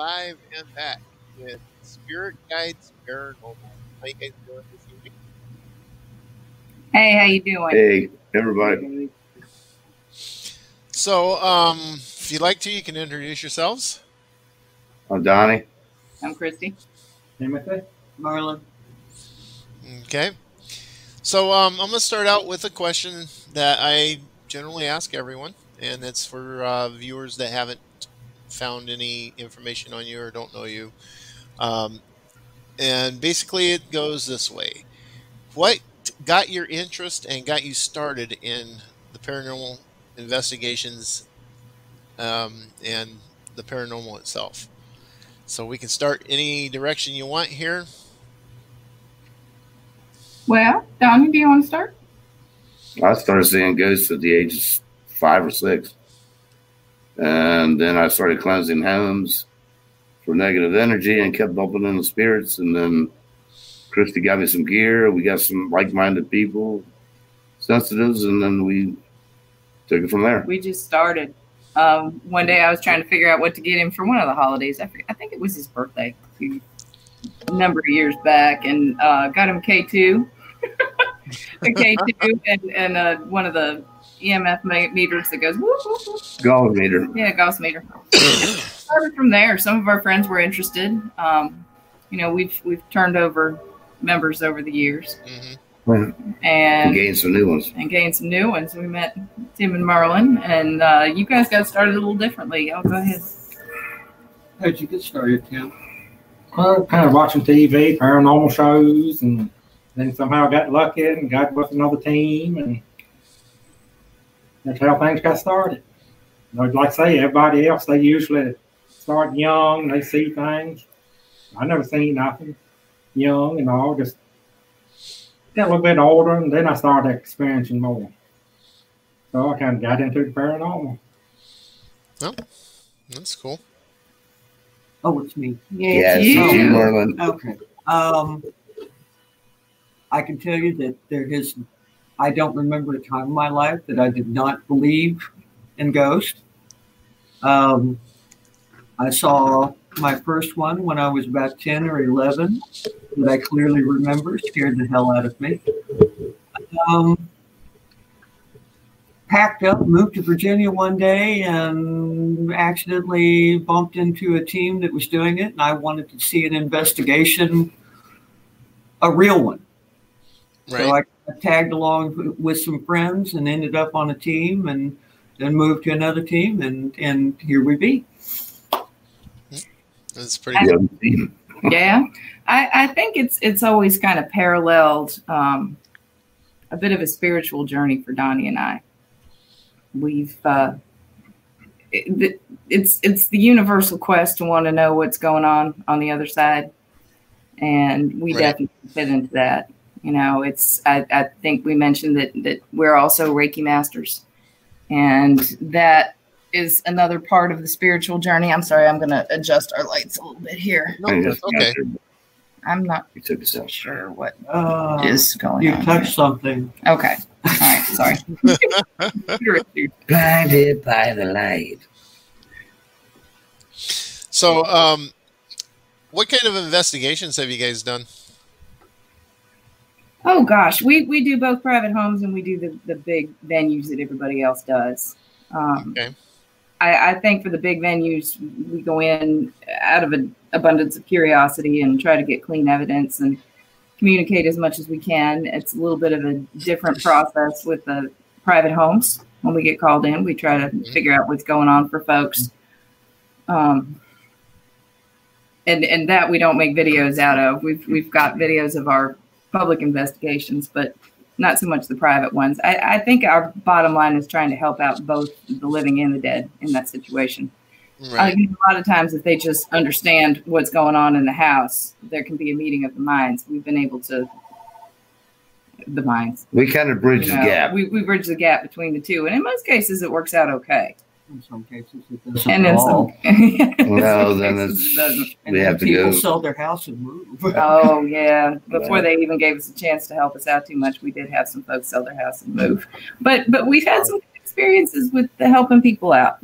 live and back with Spirit Guides Paranoraml. How you guys doing this evening? Hey, how you doing? Hey, everybody. So, if you'd like to, you can introduce yourselves. I'm Donnie. I'm Christy. Timothy. Marlon. Okay. So, I'm going to start out with a question that I generally ask everyone, and it's for viewers that haven't found any information on you or don't know you. And basically, it goes this way. What got your interest and got you started in the paranormal investigations and the paranormal itself? So we can start any direction you want here. Well, Donnie, do you want to start? I started seeing ghosts at the age of 5 or 6. And then I started cleansing homes for negative energy and kept bumping into spirits. And then Christy got me some gear. We got some like-minded people, sensitives, and then we took it from there. We just started. One day I was trying to figure out what to get him for one of the holidays. I think it was his birthday a number of years back, and got him K2. A K2 and one of the EMF meters that goes whoop, whoop, whoop. Gauss meter. Yeah, Gauss meter. Started from there. Some of our friends were interested. We've turned over members over the years. Mm-hmm. And gained some new ones. We met Tim and Marlon, and you guys got started a little differently. I'll go ahead. How'd you get started, Tim? Well, kind of watching TV, paranormal shows, and then somehow I got lucky and got with another team, and that's how things got started. Like I say, everybody else, they usually start young, they see things. I never seen nothing young and all, just got a little bit older, and then I started experiencing more. So I kind of got into the paranormal. Oh, that's cool. Oh, it's me. Yes, you, Marlon. Okay. I can tell you that I don't remember a time in my life that I did not believe in ghosts. I saw my first one when I was about 10 or 11 that I clearly remember. Scared the hell out of me. Packed up, moved to Virginia one day, and accidentally bumped into a team that was doing it, and I wanted to see an investigation, a real one. Right. So I tagged along with some friends and ended up on a team, and then moved to another team, and here we be. That's pretty good. Yeah, I think it's always kind of paralleled a bit of a spiritual journey for Donnie and I. We've it's the universal quest to want to know what's going on the other side, and we definitely fit into that. You know, I think we mentioned that we're also Reiki masters, and that is another part of the spiritual journey. I'm sorry, I'm going to adjust our lights a little bit here. No, that's okay. I'm not sure what is going on. You touched something. Okay. All right. Sorry. Blinded by the light. So, what kind of investigations have you guys done? Oh gosh, we do both private homes and we do the big venues that everybody else does. Okay. I think for the big venues, we go in out of an abundance of curiosity and try to get clean evidence and communicate as much as we can. It's a little bit of a different process with the private homes. When we get called in, we try to figure out what's going on for folks. And that we don't make videos out of. We've got videos of our public investigations, but not so much the private ones. I think our bottom line is trying to help out both the living and the dead in that situation. Right. A lot of times, if they just understand what's going on in the house, there can be a meeting of the minds. We've been able to, the minds. We kind of bridge the gap. We bridge the gap between the two. And in most cases, it works out okay. In some cases, it doesn't. And in some, no, then it's, we have to go. People sell their house and move. Oh, yeah. Before they even gave us a chance to help us out too much, we did have some folks sell their house and move. But we've had some experiences with the helping people out.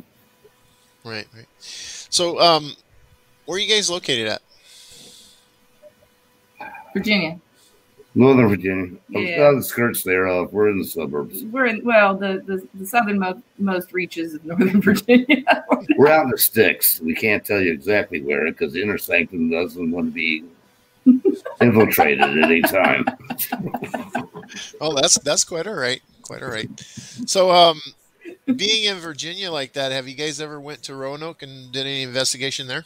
Right. So, Where are you guys located at? Virginia. Northern Virginia. Yeah. The skirts thereof. We're in the suburbs. We're in, well, the southernmost reaches of Northern Virginia. We're out in the sticks. We can't tell you exactly where because the inner sanctum doesn't want to be infiltrated at any time. Oh, that's quite all right. Quite all right. So, being in Virginia like that, have you guys ever went to Roanoke and did any investigation there?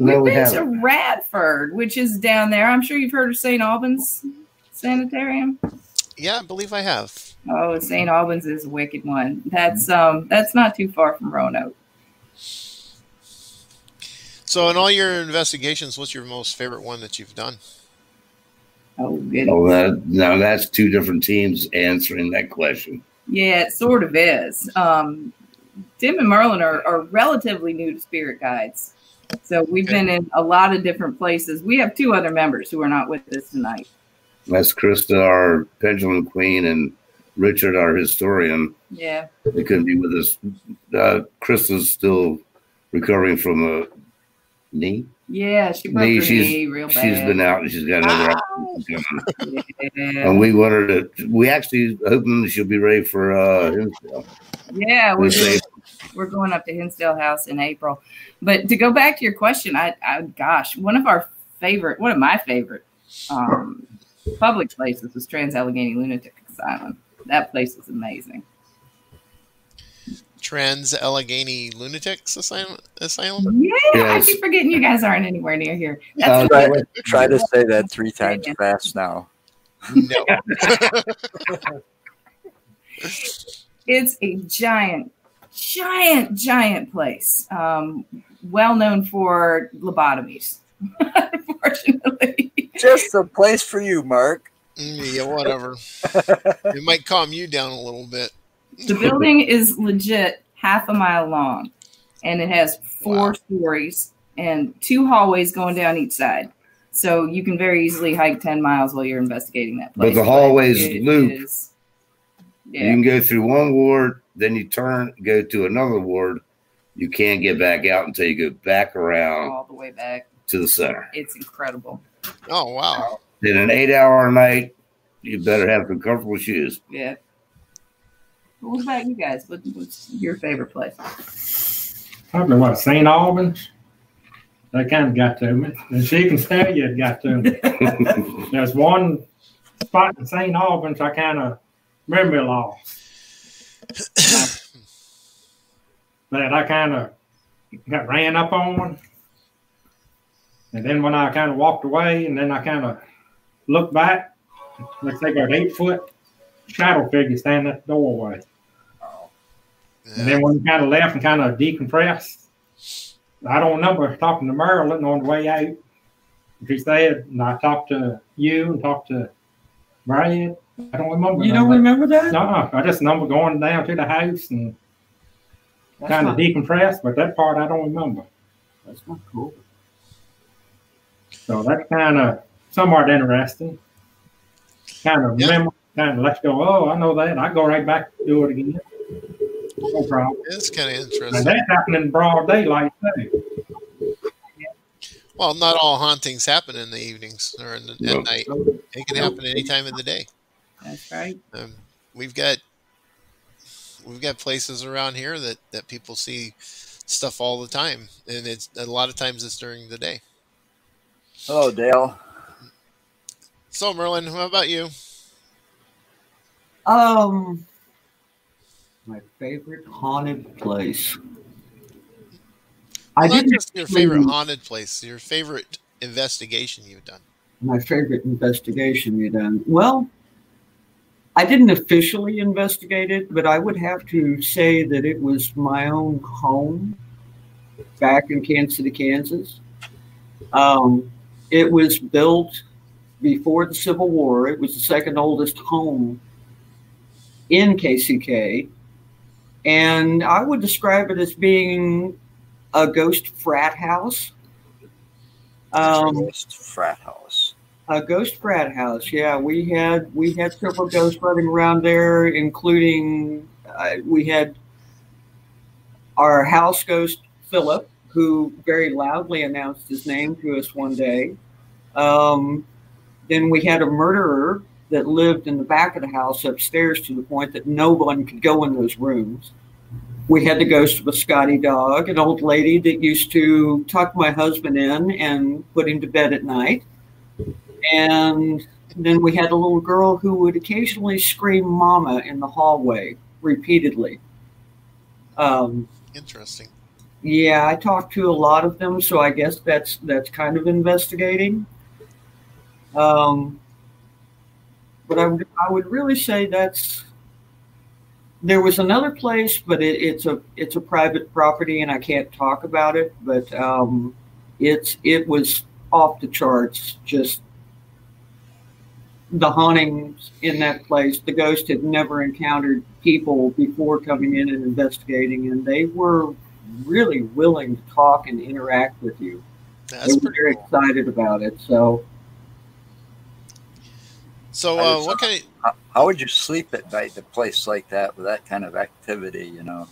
No, We've we been to haven't. Radford, which is down there. I'm sure you've heard of St. Albans Sanitarium. Yeah, I believe I have. Oh, St. Albans is a wicked one. That's not too far from Roanoke. So, in all your investigations, what's your most favorite one that you've done? Oh, goodness. Oh, now that's two different teams answering that question. Yeah, it sort of is. Tim and Merlin are relatively new to Spirit Guides. So we've been in a lot of different places. We have two other members who are not with us tonight. That's Krista, our pendulum queen, and Richard, our historian. Yeah. They couldn't be with us. Krista's still recovering from a knee. Yeah, she broke her knee real bad. She's been out and she's got another Yeah. And we want her to. We actually hoping she'll be ready for Hinsdale. Yeah, we're going up to Hinsdale House in April. But to go back to your question, gosh, one of my favorite public places was Trans-Allegheny Lunatic Asylum. That place is amazing. Trans-Allegheny Lunatics Asylum? Yeah, Yes. I keep forgetting you guys aren't anywhere near here. Try to say that 3 times fast now. No. It's a giant place. Well known for lobotomies, unfortunately. Just a place for you, Mark. Yeah, whatever. It might calm you down a little bit. The building is legit half a mile long, and it has 4 stories and 2 hallways going down each side. So you can very easily hike 10 miles while you're investigating that place. But the hallways loop. Yeah. You can go through one ward, then you go to another ward. You can't get back out until you go back around all the way back to the center. It's incredible. Oh, wow. In an 8-hour night, you better have some comfortable shoes. Yeah. What about you guys? What's your favorite place? Probably what, St. Albans? That kind of got to me. And she can tell you it got to me. There's one spot in St. Albans I kind of memory lost. That I kind of got ran up on. And then when I kind of walked away and then I kind of looked back, looks like an 8-foot shadow figure standing at the doorway. And then when we kind of left and kind of decompressed, I don't remember talking to Marilyn on the way out. She said, and I talked to you and talked to Brad. I don't remember. You don't remember that? No, I just remember going down to the house and kind of decompressed, but that part I don't remember. That's not cool. So that's kind of somewhat interesting. Kind of remember, kind of let's go, oh, I know that. I go right back to do it again. No problem. It's kind of interesting. And that's happening in broad daylight too. Well, not all hauntings happen in the evenings or at night. It can happen any time of the day. That's right. We've got places around here that people see stuff all the time, and it's a lot of times it's during the day. Hello, Dale. So, Merlin, how about you? My favorite haunted place. Well, not just your favorite haunted place, your favorite investigation you've done. My favorite investigation you've done. Well, I didn't officially investigate it, but I would have to say that it was my own home back in Kansas City, Kansas. It was built before the Civil War. It was the second oldest home in KCK. And I would describe it as being a ghost frat house. Ghost frat house. A ghost frat house, yeah. We had several ghosts running around there, including we had our house ghost Philip, who very loudly announced his name to us one day. Then we had a murderer that lived in the back of the house upstairs to the point that no one could go in those rooms. We had the ghost of a Scotty dog, an old lady that used to tuck my husband in and put him to bed at night. And then we had a little girl who would occasionally scream mama in the hallway repeatedly. Interesting. Yeah, I talked to a lot of them, so I guess that's kind of investigating. But I would really say there was another place, but it's a private property and I can't talk about it. But it was off the charts. Just the hauntings in that place. The ghost had never encountered people before coming in and investigating, and they were really willing to talk and interact with you. That's they were very cool. excited about it. So what kind of... How would you sleep at night in a place like that with that kind of activity, you know?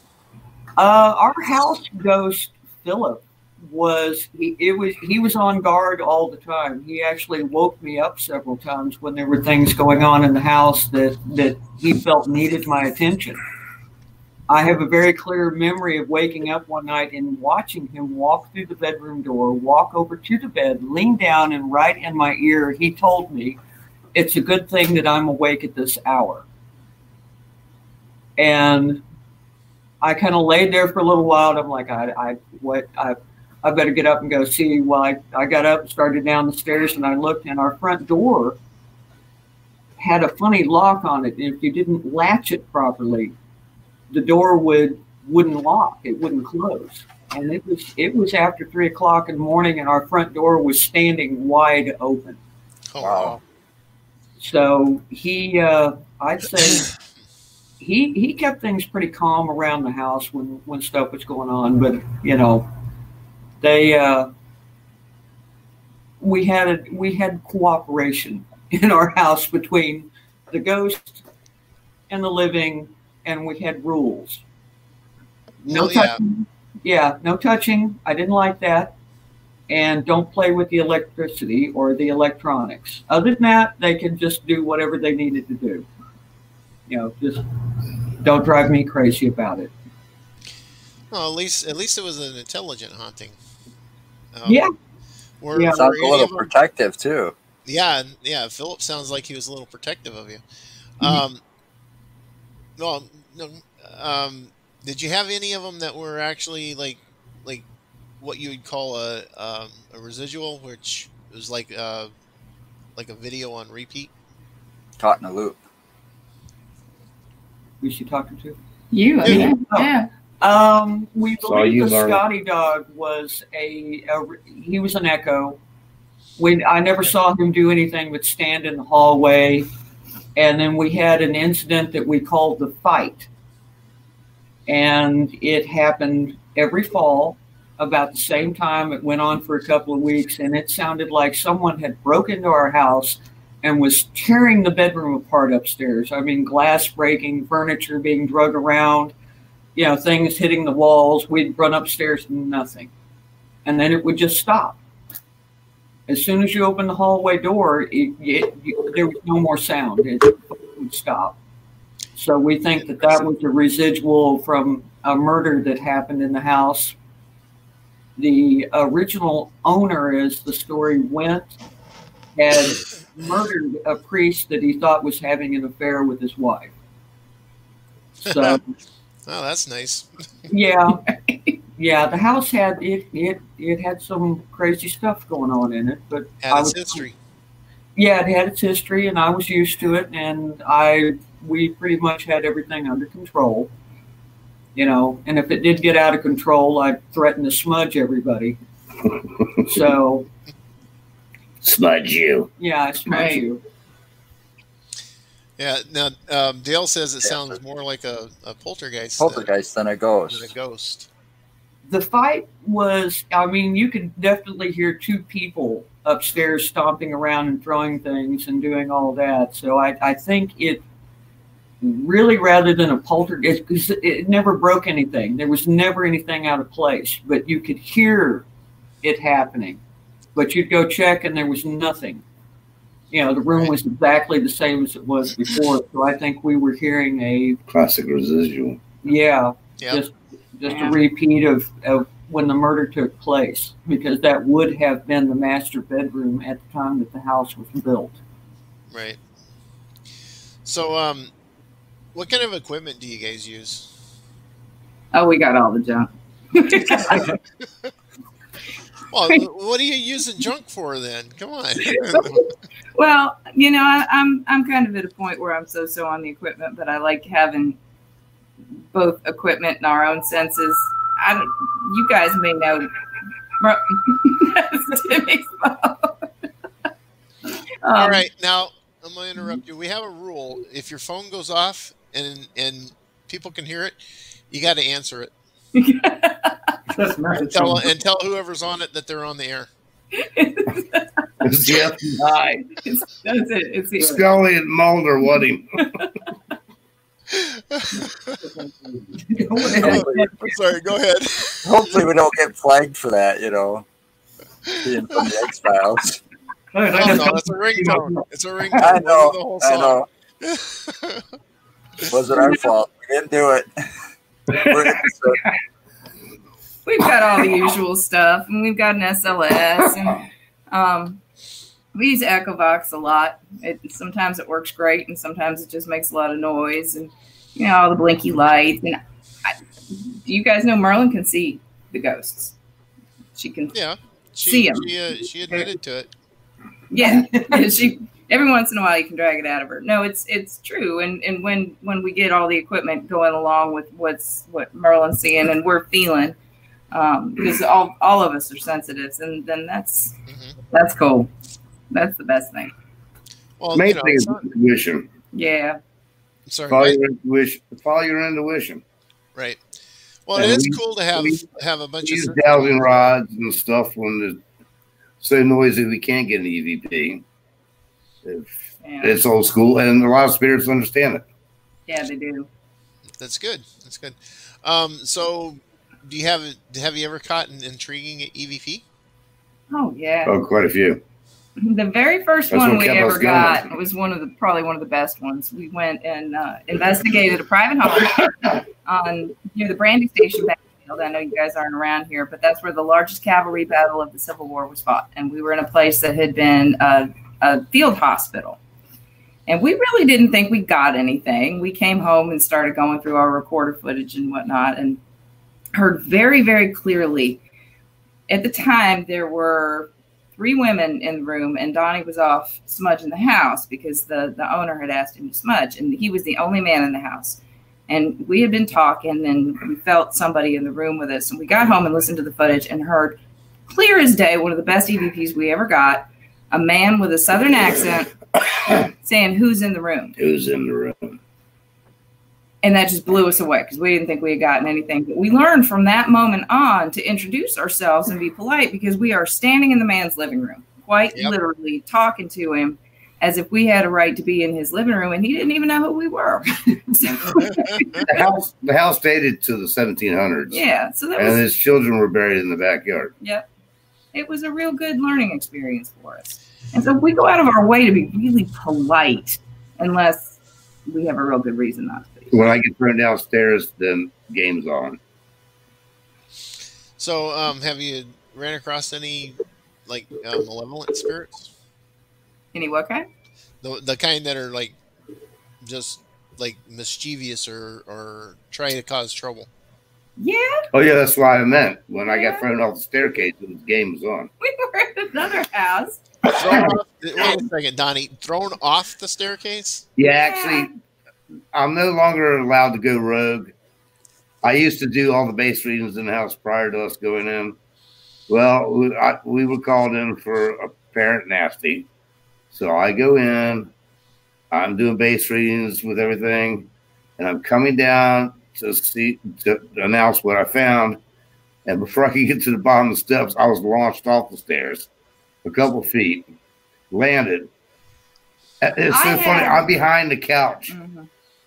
Our house ghost, Philip, he was on guard all the time. He actually woke me up several times when there were things going on in the house that he felt needed my attention. I have a very clear memory of waking up one night and watching him walk through the bedroom door, walk over to the bed, lean down, and right in my ear, he told me, "It's a good thing that I'm awake at this hour." And I kind of laid there for a little while, and I'm like, I better get up and go see. Well, I got up and started down the stairs, and I looked, and our front door had a funny lock on it. And if you didn't latch it properly, the door wouldn't lock. It wouldn't close. And it was after 3 o'clock in the morning, and our front door was standing wide open. Oh, wow. So I'd say he kept things pretty calm around the house when stuff was going on. But you know, we had cooperation in our house between the ghost and the living, and we had rules. No touching. Yeah, no touching. I didn't like that. And don't play with the electricity or the electronics. Other than that, they can just do whatever they needed to do. You know, just don't drive me crazy about it. Well, at least it was an intelligent haunting. Yeah. Sounds a little protective too. Yeah. Philip sounds like he was a little protective of you. No. Did you have any of them that were actually like what you would call a residual, which was like a video on repeat? Caught in a loop. Who's she talking to? You. Yeah. We believe the Scotty dog was he was an echo. I never saw him do anything but stand in the hallway. And then we had an incident that we called the fight. And it happened every fall about the same time. It went on for a couple of weeks, and it sounded like someone had broke into our house and was tearing the bedroom apart upstairs. I mean, glass breaking, furniture being drug around, you know, things hitting the walls. We'd run upstairs, nothing. And then it would just stop. As soon as you open the hallway door, there was no more sound. It would stop. So we think that was a residual from a murder that happened in the house. The original owner, as the story went, had murdered a priest that he thought was having an affair with his wife. So, oh, that's nice. Yeah, the house had it had some crazy stuff going on in it, but had its history. Yeah, it had its history, and I was used to it, and we pretty much had everything under control. You know, and if it did get out of control, I'd threaten to smudge everybody. So, smudge you. Yeah, I smudge you. Yeah. Now, Dale says it sounds more like a poltergeist. Than a ghost. The fight was, I mean, you could definitely hear two people upstairs stomping around and throwing things and doing all that. So I think really, rather than a poltergeist, because it never broke anything. There was never anything out of place, but you could hear it happening. But you'd go check and there was nothing. You know, the room was exactly the same as it was before. So I think we were hearing a classic residual. Yeah, just a repeat of when the murder took place, because that would have been the master bedroom at the time that the house was built. Right. So, what kind of equipment do you guys use? Oh, we got all the junk. Well, what are you using junk for then? Come on. Well, you know, I'm kind of at a point where I'm so on the equipment, but I like having both equipment and our own senses. You guys may know. All right, now I'm going to interrupt you. We have a rule: if your phone goes off and people can hear it, you got to answer it. and tell whoever's on it that they're on the air. It's the FBI. That's it. It's the Scully and Mulder, what him? Sorry, go ahead. Hopefully we don't get flagged for that, you know. Being from the X-Files. Oh, no, it's a ringtone. It's a ringtone. I know. The whole song. It wasn't our fault. We didn't do it. We've got all the usual stuff, and we've got an SLS, and we use EchoVox a lot. Sometimes it works great, and sometimes it just makes a lot of noise, and you know, all the blinky lights. And you guys know Merlin can see the ghosts. She can see them. She admitted to it. Yeah, she. Every once in a while, you can drag it out of her. No, it's true. And when we get all the equipment going along with what Merlin's seeing and we're feeling, because all of us are sensitives, and then that's cool. That's the best thing. Well, main thing is intuition. Yeah. Sorry. Follow your intuition. Right. Well, it is cool to have a bunch of dowsing rods and stuff when it's so noisy we can't get an EVP. It's old school, and a lot of spirits understand it. Yeah, they do. That's good. That's good. So, have you ever caught an intriguing EVP? Oh yeah. Oh, quite a few. The very first one we ever got was probably one of the best ones. We went and investigated a private home near the Brandy Station battlefield. I know you guys aren't around here, but that's where the largest cavalry battle of the Civil War was fought, and we were in a place that had been a field hospital. And we really didn't think we got anything. We came home and started going through our recorder footage and whatnot and heard very, very clearly. At the time, there were 3 women in the room, and Donnie was off smudging the house because the owner had asked him to smudge, and he was the only man in the house. And we had been talking, and we felt somebody in the room with us. And we got home and listened to the footage and heard clear as day, one of the best EVPs we ever got, a man with a Southern accent saying, "Who's in the room? Who's in the room?" And that just blew us away because we didn't think we had gotten anything. But we learned from that moment on to introduce ourselves and be polite because we are standing in the man's living room, quite literally talking to him as if we had a right to be in his living room, and he didn't even know who we were. The house dated to the 1700s. Yeah. And his children were buried in the backyard. Yep. It was a real good learning experience for us. And so we go out of our way to be really polite unless we have a real good reason not to be. When I get thrown downstairs, then game's on. So, have you ran across any malevolent spirits? Any what kind? The kind that are just mischievous or trying to cause trouble. Yeah. Oh yeah, that's what I meant. When I got thrown off the staircase, the game was on. We were at another house. Wait a second, Donnie. Thrown off the staircase? Yeah, actually, I'm no longer allowed to go rogue. I used to do all the base readings in the house prior to us going in. Well, we were called in for apparent nasty. So I go in, I'm doing base readings with everything, and I'm coming down to announce what I found. And before I could get to the bottom of the steps, I was launched off the stairs a couple feet, landed. It's so funny. I'm behind the couch.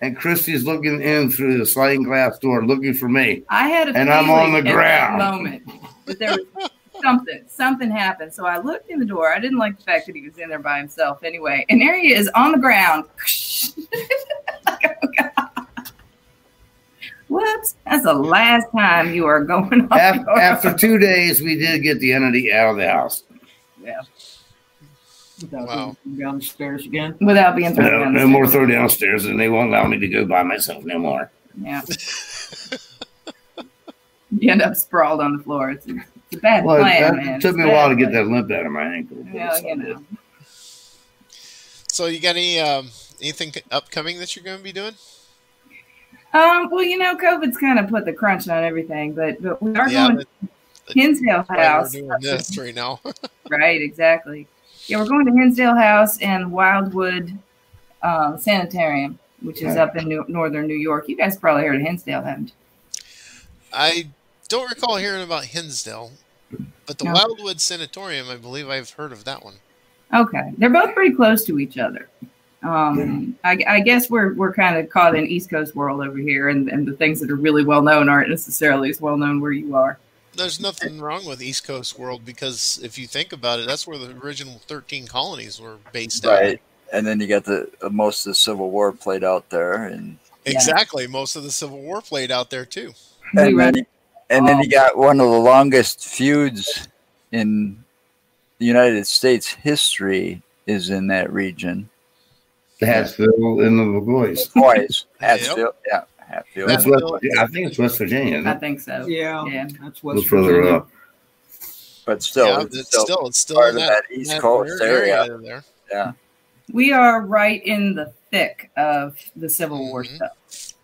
and Christy's looking in through the sliding glass door, looking for me. I had a and I'm on the feeling at ground. that moment that there was something happened. So I looked in the door. I didn't like the fact that he was in there by himself anyway. And there he is on the ground. Whoops. That's the last time you are going on. After 2 days, we did get the entity out of the house. Yeah. Without being downstairs again. Without being thrown downstairs. No more throw downstairs, and they won't allow me to go by myself no more. Yeah. You end up sprawled on the floor. It's a bad plan, man. It took me a while to get that limp out of my ankle. Yeah, you know. So you got anything upcoming that you're going to be doing? Well, you know, COVID's kind of put the crunch on everything, but we are going to Hinsdale House. We're doing this right now. Right, exactly. Yeah, we're going to Hinsdale House and Wildwood Sanitarium, which is up in northern New York. You guys probably heard of Hinsdale, haven't you? I don't recall hearing about Hinsdale, but the Wildwood Sanatorium, I believe I've heard of that one. Okay, they're both pretty close to each other. I guess we're kind of caught in East Coast world over here, and the things that are really well known aren't necessarily as well known where you are. There's nothing wrong with East Coast world, because if you think about it, that's where the original 13 colonies were based out. Right, and then you got the most of the Civil War played out there, and exactly, most of the Civil War played out there too. And then you got one of the longest feuds in the United States history is in that region. The Hatfield and the McCoys. Hatfield, yeah. Hatfield. That's I think it's West Virginia. Isn't it? I think so. Yeah. That's West Virginia. Virginia. But still, it's still part in of that East Coast area. There. Yeah. We are right in the thick of the Civil War stuff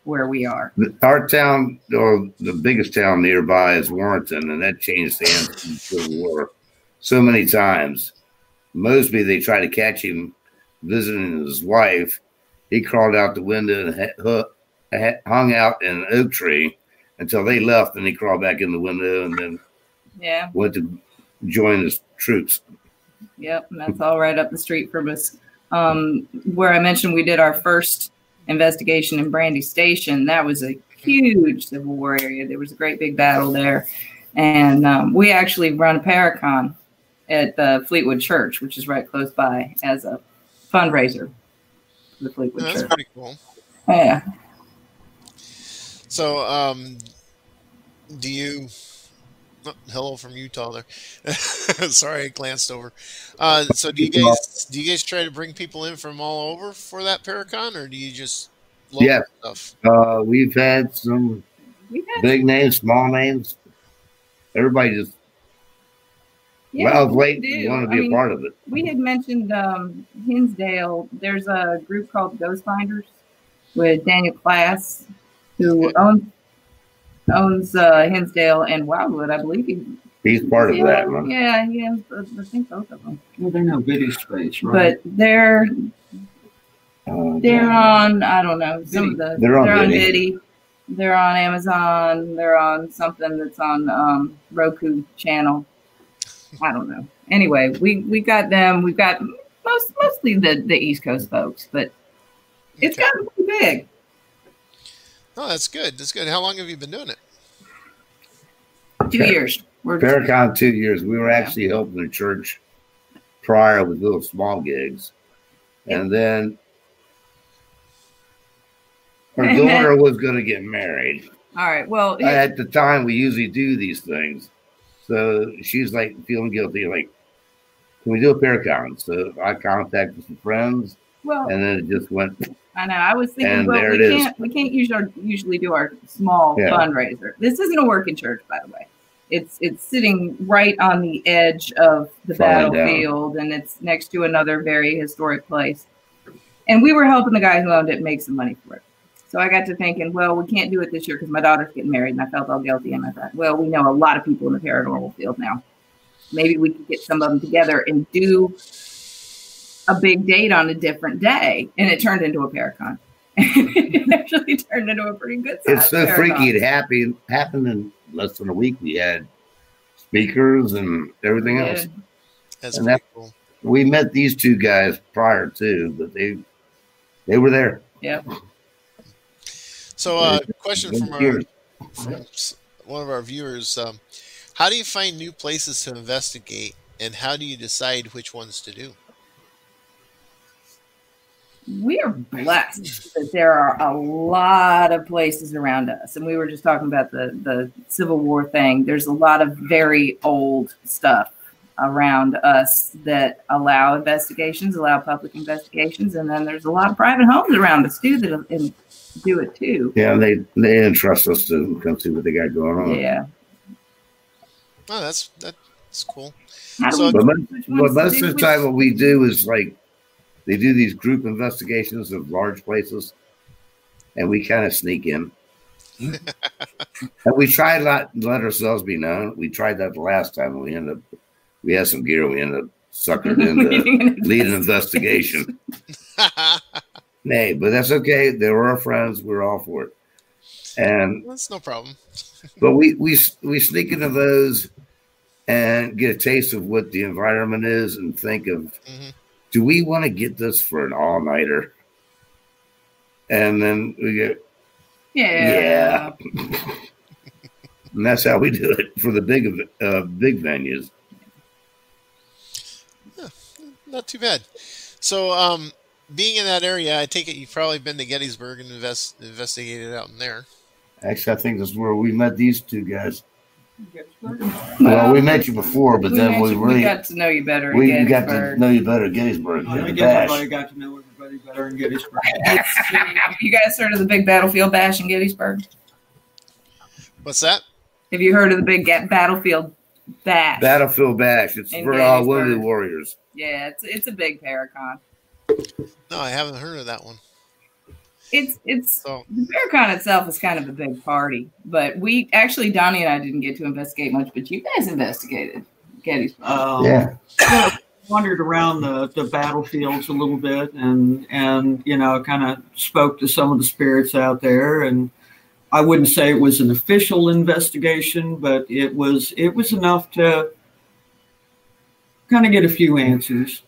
where we are. Our town, or the biggest town nearby, is Warrenton, and that changed hands in the Civil War so many times. Mosby, they tried to catch him visiting his wife. He crawled out the window and hung out in an oak tree until they left, and he crawled back in the window and then went to join his troops. Yep, and that's all right up the street from us. Where I mentioned we did our first investigation in Brandy Station, that was a huge Civil War area. There was a great big battle there. And we actually run a Paracon at the Fleetwood Church, which is right close by, as a fundraiser for the Fleetwood Church. That's pretty cool. Yeah. So, do you... Oh, hello from Utah there. Sorry, I glanced over. So do you guys try to bring people in from all over for that Paracon, or do you just local stuff? We've had some big names, small names. Everybody just want to be a part of it. We had mentioned Hinsdale. There's a group called Ghost Finders with Daniel Class, who owns Hinsdale and Wildwood, I believe. He's part of that one. Yeah, I think both of them. Well, they're no video space, right? But they're on, I don't know, they're on Vidi. They're on Amazon. They're on something that's on Roku channel. I don't know. Anyway, we got them. We've got mostly the East Coast folks, but it's gotten pretty big. Oh, that's good. That's good. How long have you been doing it? 2 years. Paracon 2 years. We were actually helping the church prior with little small gigs. And then her daughter was going to get married. All right. Well, at the time, we usually do these things. So she's like feeling guilty, like, can we do a Paracon? So I contacted some friends, and then it just went. I know. I was thinking, well, we can't usually do our small fundraiser. This isn't a working church, by the way. It's sitting right on the edge of the battlefield, and it's next to another very historic place. And we were helping the guy who owned it make some money for it. So I got to thinking, well, we can't do it this year because my daughter's getting married, and I felt all guilty. And I thought, well, we know a lot of people in the paranormal field now. Maybe we could get some of them together and do a big date on a different day. And it turned into a Paracon. It actually turned into a pretty good size. It's so freaky. It happened in less than a week. We had speakers and everything else. That's pretty cool. We met these two guys prior to, but they were there. Yeah. So, question from one of our viewers: how do you find new places to investigate, and how do you decide which ones to do? We are blessed that there are a lot of places around us. And we were just talking about the Civil War thing. There's a lot of very old stuff around us that allow investigations, allow public investigations. And then there's a lot of private homes around us too that do it too. Yeah, they entrust us to come see what they got going on. Yeah. Oh, that's cool. But most of the time what we do is like, they do these group investigations of large places, and we kind of sneak in. And we try not to let ourselves be known. We tried that the last time, and we had some gear. We ended up suckered into lead an investigation. Nay, but that's okay. They were our friends. We're all for it, and that's no problem. But we sneak into those and get a taste of what the environment is, and think of. Mm-hmm. Do we want to get this for an all-nighter? And then we get, yeah. And that's how we do it for the big venues. Yeah, not too bad. So, being in that area, I take it you've probably been to Gettysburg and investigated out in there. Actually, I think that's where we met these two guys. Well, we met you before, but then we got to know you better. We got to know you better at Gettysburg. I think everybody got to know everybody better in Gettysburg. You guys heard of the big battlefield bash in Gettysburg? What's that? Have you heard of the big battlefield bash? Battlefield bash. It's for all wounded warriors. Yeah, it's a big paracon. No, I haven't heard of that one. The Paracon itself is kind of a big party, but we actually, Donnie and I didn't get to investigate much, but you guys investigated Gettysburg. Yeah. Wandered around the battlefields a little bit and kind of spoke to some of the spirits out there. And I wouldn't say it was an official investigation, but it was enough to kind of get a few answers.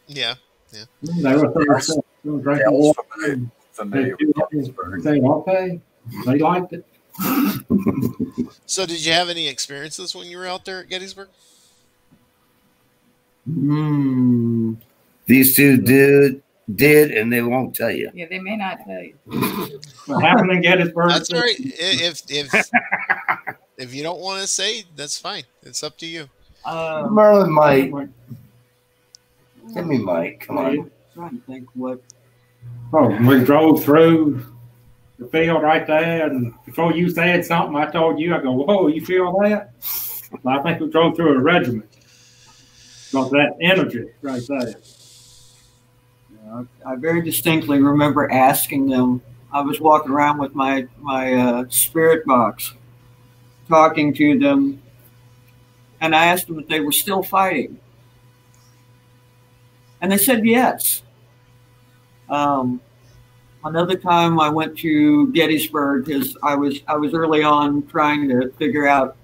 Yeah. Familiar with Gettysburg. They liked it. So, did you have any experiences when you were out there at Gettysburg? These two did, and they won't tell you. Yeah, they may not tell you. What happened in Gettysburg? That's all right. If you don't want to say, that's fine. It's up to you. Merlin might. Give me Mike. Come on. I'm trying to think what. Oh, we drove through the field right there, and before you said something, I told you, I go, whoa, you feel that? Well, I think we drove through a regiment. Got that energy right there. I very distinctly remember asking them. I was walking around with my spirit box, talking to them, and I asked them if they were still fighting. And they said yes. Another time I went to Gettysburg because I was early on trying to figure out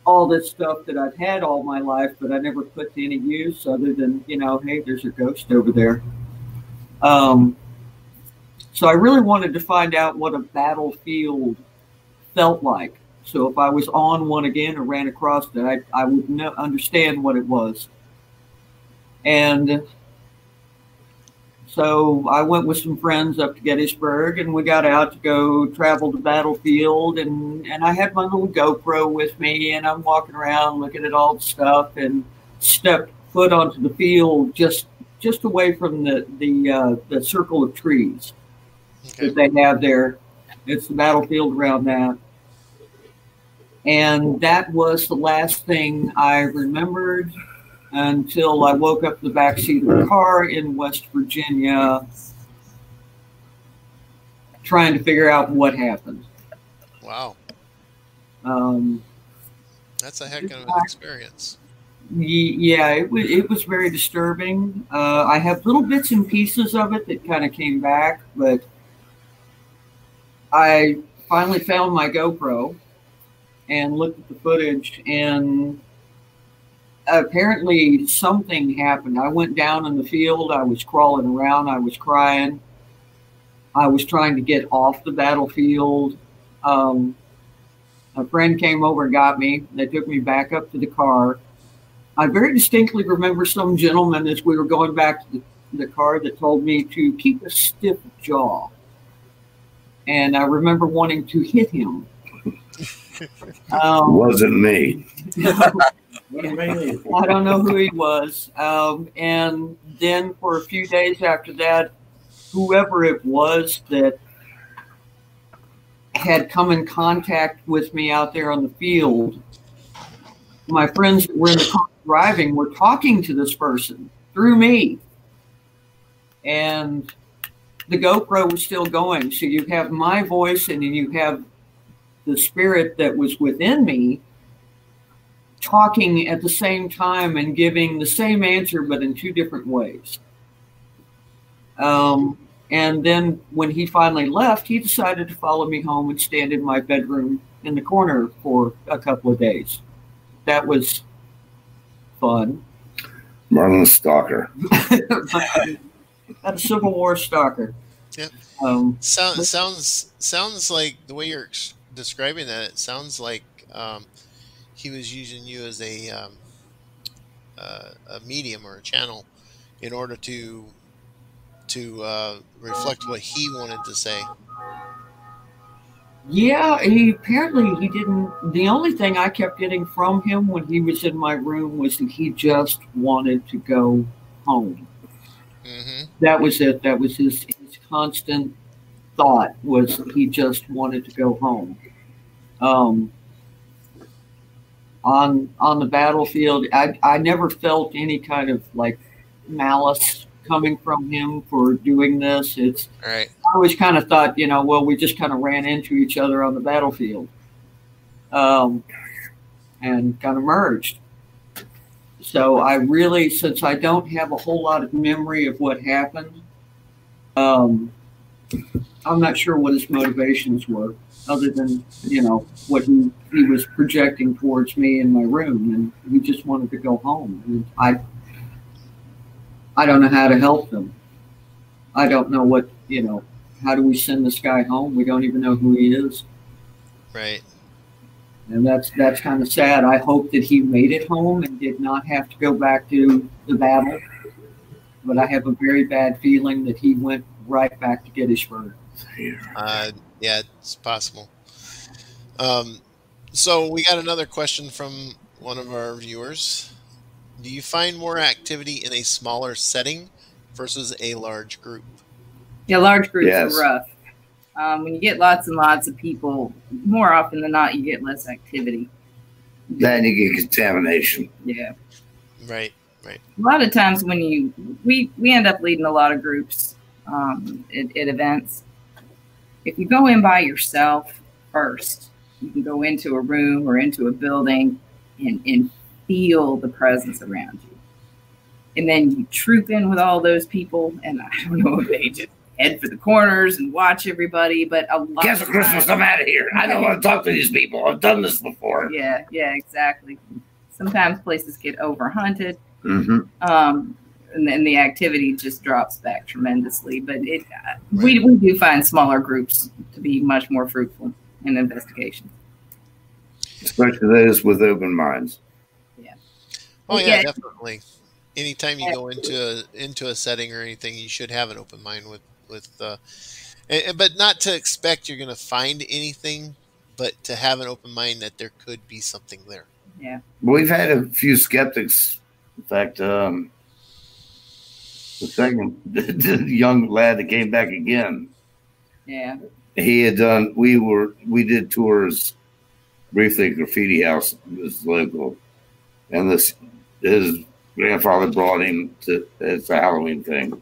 all this stuff that I've had all my life, but I never put to any use other than, hey, there's a ghost over there. So I really wanted to find out what a battlefield felt like. So if I was on one again or ran across it, I would understand what it was. And so I went with some friends up to Gettysburg, and we got out to go travel the battlefield, and I had my little GoPro with me, and I'm walking around looking at all the stuff, and stepped foot onto the field just away from the circle of trees that they have there. It's the battlefield around that. And that was the last thing I remembered until I woke up in the backseat of the car in West Virginia trying to figure out what happened. Wow. That's a heck of an experience. Yeah, it was very disturbing. I have little bits and pieces of it that kind of came back, but I finally found my GoPro and looked at the footage, and apparently something happened. I went down in the field. I was crawling around. I was crying. I was trying to get off the battlefield. A friend came over and got me. They took me back up to the car. I very distinctly remember some gentleman as we were going back to the car that told me to keep a stiff jaw. And I remember wanting to hit him. Wasn't me. I don't know who he was. And then for a few days after that, whoever it was that had come in contact with me out there on the field, my friends that were in the car driving were talking to this person through me. And the GoPro was still going. So you have my voice and then you have the spirit that was within me talking at the same time and giving the same answer, but in two different ways. And then when he finally left, he decided to follow me home and stand in my bedroom in the corner for a couple of days. That was fun. Marlon Stalker. That's a Civil War stalker. Yep. Sounds like the way you're describing that. It sounds like he was using you as a medium or a channel in order to reflect what he wanted to say. Yeah, he didn't. The only thing I kept getting from him when he was in my room was that he just wanted to go home. Mm-hmm. That was it. That was his constant thought, was he just wanted to go home. On the battlefield, I never felt any kind of like malice coming from him for doing this. It's right. I always kind of thought, well, we just kind of ran into each other on the battlefield, and kind of merged. So I really, since I don't have a whole lot of memory of what happened, I'm not sure what his motivations were, other than, what he was projecting towards me in my room, and he just wanted to go home. And I don't know how to help them. I don't know what, how do we send this guy home? We don't even know who he is. Right. And that's kind of sad. I hope that he made it home and did not have to go back to the battle. But I have a very bad feeling that he went right back to Gettysburg. Yeah, it's possible. So we got another question from one of our viewers. Do you find more activity in a smaller setting versus a large group? Yeah, large groups are rough. When you get lots and lots of people, more often than not, you get less activity. Then you get contamination. Yeah. Right. A lot of times when we end up leading a lot of groups at events. If you go in by yourself first, you can go into a room or into a building and feel the presence around you. And then you troop in with all those people, and I don't know if they just head for the corners and watch everybody, but a lot Guess what, Christmas, I'm out of here. I don't want to talk to these people. I've done this before. Yeah, exactly. Sometimes places get overhunted. Mm-hmm. And then the activity just drops back tremendously. But we do find smaller groups to be much more fruitful in investigation. Especially those with open minds. Yeah. Oh yeah, definitely. Anytime you go into a setting or anything, you should have an open mind but not to expect you're going to find anything, but to have an open mind that there could be something there. Yeah. We've had a few skeptics. In fact, the young lad that came back again. Yeah. He had done. We did tours briefly at Graffiti House. It was local, and his grandfather brought him to. It's a Halloween thing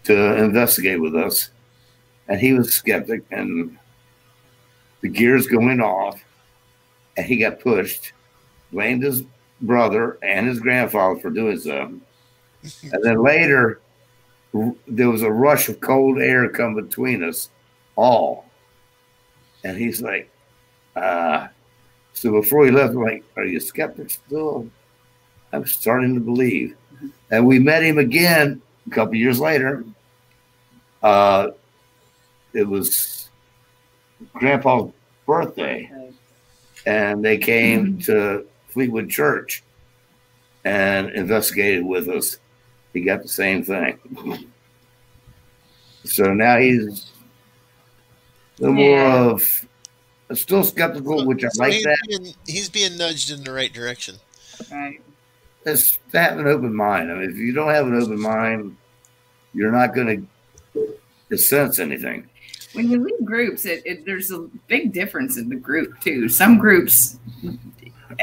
to investigate with us, and he was a skeptic, and the gears going off, and he got pushed, blamed his brother and his grandfather for doing something. And then later, there was a rush of cold air come between us all. And he's like, so before he left, I'm like, are you skeptic still? I'm starting to believe. And we met him again a couple years later. it was Grandpa's birthday, and they came to Fleetwood Church and investigated with us. He got the same thing. So now he's more of still skeptical, which I like that. He's being nudged in the right direction. Right. It's to have an open mind. I mean, if you don't have an open mind, you're not going to sense anything. When you leave groups, there's a big difference in the group too. Some groups